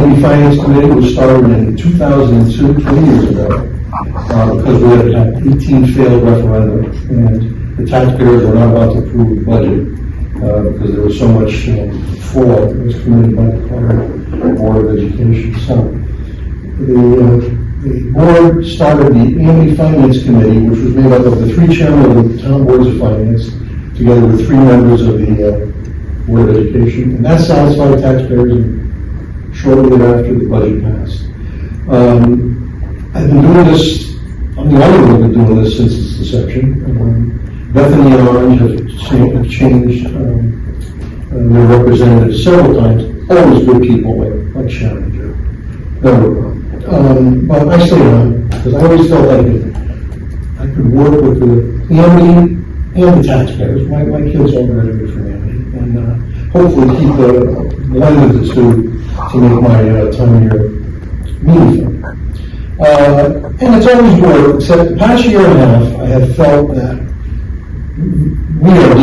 AMB Finance Committee was started in 2002, 20 years ago, because we had 18 failed referenda, and the taxpayers were not allowed to approve the budget because there was so much fraud that was committed by the current Board of Education. So the board started the AMB Finance Committee, which was made up of the 3 chairmen of the town boards of finance, together with 3 members of the Board of Education, and that satisfied taxpayers shortly thereafter the budget passed. I've been doing this, I'm the only one who's been doing this since its inception. Bethany and Orange have changed their representatives several times, always good people like Sharon and Joe. Never a problem. But I stayed on because I always felt like I could work with the AMB and the taxpayers. My kids all graduated from AMB, and hopefully keep the blend of the two to make my time here meaningful. And it's always worked, except the past year and a half, I have felt that we are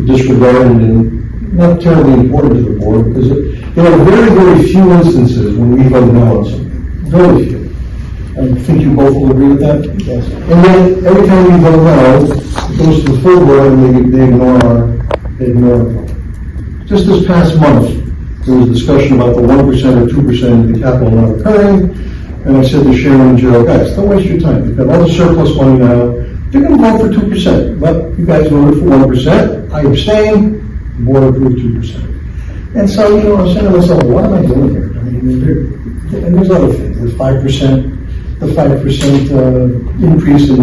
disregarded and not terribly important to the board, because there are very, very few instances when we vote no on something. Very few. I think you both will agree with that? Yes. And then every time we vote no, it goes to the full board and they ignore our vote. Just this past month, there was a discussion about the 1% or 2% of the capital not occurring, and I said to Sharon and Joe, guys, don't waste your time. You've got all the surplus money now. They're going to vote for 2%. But you guys voted for 1%. I abstained. The board approved 2%. And so, I'm saying to myself, what am I doing here? I mean, and there's other things. There's 5%, the 5% increase in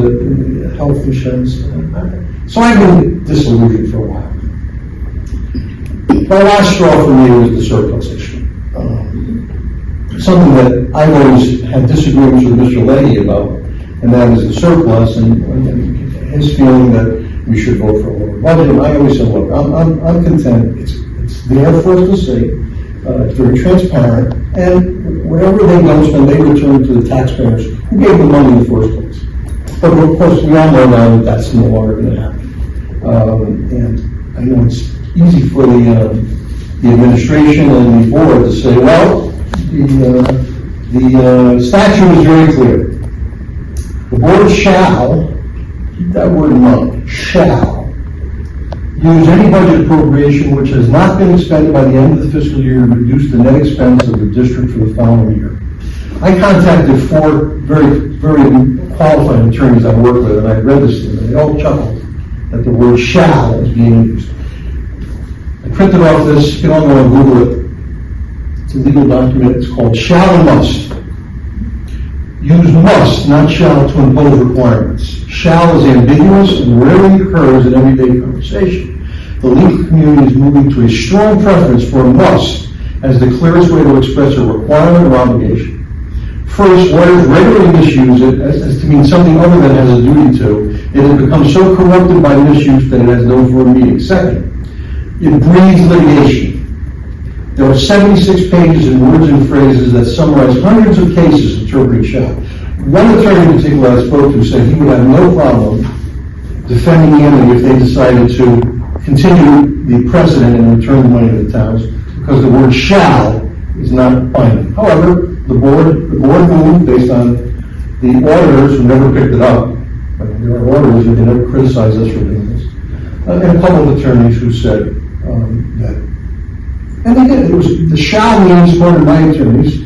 the health insurance. So I've been disillusioned for a while. My last straw for me was the surplus issue. Something that I've always had disagreements with Mr. Leahy about, and that is the surplus, and his feeling that we should vote for a lower budget. And I always said, look, I'm content. It's there for us to see. It's very transparent, and whatever they don't spend, they return to the taxpayers who gave them money in the first place. But of course, we all know now that that's no longer going to happen. And I know it's easy for the administration and the board to say, well, the statute is very clear. The board shall, keep that word in mind, shall use any budget appropriation which has not been expended by the end of the fiscal year to reduce the net expense of the district for the following year. I contacted 4 very, very qualified attorneys I work with, and I read this to them, and they all chuckled that the word shall is being used. I printed off this, you can all go and Google it. It's a legal document, it's called shall and must. Use must, not shall, to impose requirements. Shall is ambiguous and rarely occurs in everyday conversation. The legal community is moving to a strong preference for must as the clearest way to express a requirement or obligation. First, lawyers regularly misuse it as to mean something other than has a duty to. It has become so corrupted by misuse that it has no firm meaning. Second, it breeds litigation. There are 76 pages in words and phrases that summarize hundreds of cases interpreting shall. One attorney in particular I spoke to said he would have no problem defending the enemy if they decided to continue the precedent and return the money to the towns, because the word shall is not binding. However, the board moved based on the auditors who never picked it up. I mean, there are auditors who never criticize us for doing this. And a couple of attorneys who said that. And they did. It was the shall means, according to my attorneys,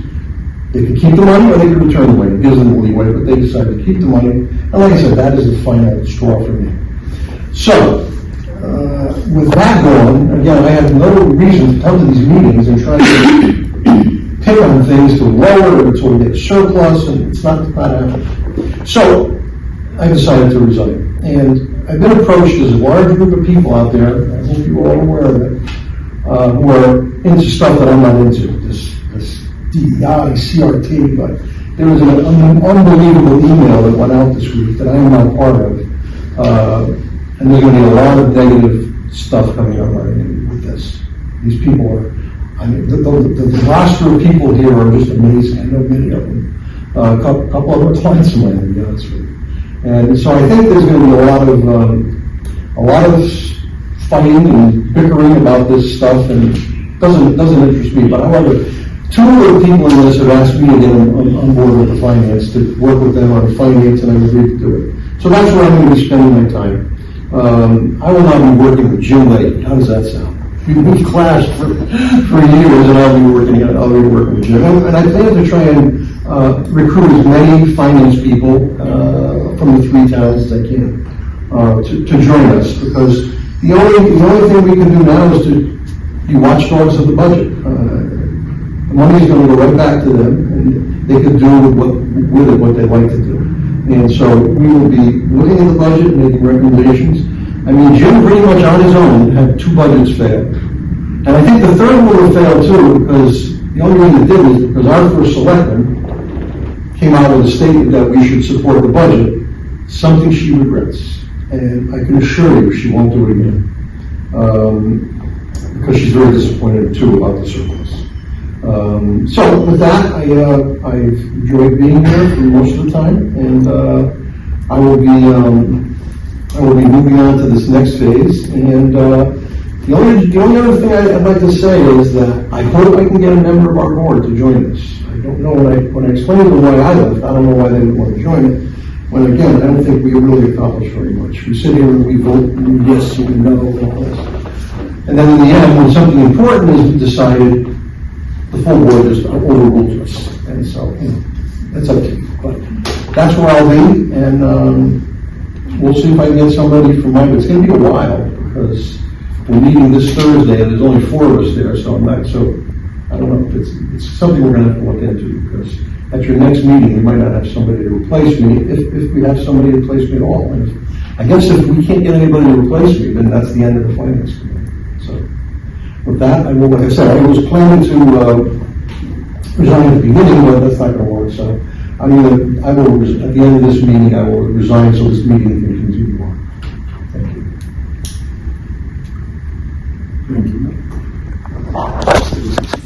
they could keep the money or they could return the money. It gives them the leeway, but they decided to keep the money. And like I said, that is the final straw for me. So, with that going, again, I have no reason to come to these meetings and try to pick on things to lower it or get surplus, and it's not happening. So, I decided to resign. And I've been approached as a large group of people out there, I hope you're all aware of it, who are into stuff that I'm not into, this DEI, CRT, but there was an unbelievable email that went out this week that I am not part of, and there's going to be a lot of negative stuff coming out with this. These people are, I mean, the roster of people here are just amazing. I know many of them. A couple of our clients of mine, to be honest with you. And so I think there's going to be a lot of fighting and bickering about this stuff, and it doesn't interest me. But however, Two of the people in this have asked me to get on board with the finance, to work with them on finance, and I've agreed to do it. So that's where I'm going to be spending my time. I will now be working with Jim Lake. How does that sound? We've clashed for years, and I'll be working with Jim. And I plan to try and recruit as many finance people from the three towns as I can to join us, because the only thing we can do now is to be watchdogs of the budget. The money's going to go right back to them, and they can do with it what they like to do. And so we will be looking at the budget and making recommendations. I mean, Jim pretty much on his own had two budgets fail. And I think the third one will fail too, because the only reason it did is because our first selectman came out with a statement that we should support the budget, something she regrets. And I can assure you she won't do it again. Because she's very disappointed too about the surplus. So with that, I've enjoyed being here for most of the time, and I will be moving on to this next phase. And the only other thing I'd like to say is that I hope I can get a member of our board to join us. I don't know, when I explained to them why I left, I don't know why they would want to join it. When again, I don't think we really accomplished very much. We sit here and we vote yes and no and all this. And then in the end, when something important is decided, the full board just overrules us. And so, that's up to you. But that's where I'll be, and we'll see if I can get somebody from my, it's going to be a while, because we're meeting this Thursday, and there's only 4 of us there, so I don't know, it's something we're going to have to look into, because at your next meeting, you might not have somebody to replace me, if we have somebody to replace me at all. And I guess if we can't get anybody to replace me, then that's the end of the finance committee. So, with that, I will, like I said, I was planning to resign at the beginning, but that's not going to work. So, at the end of this meeting, I will resign so this meeting can continue on. Thank you. Thank you.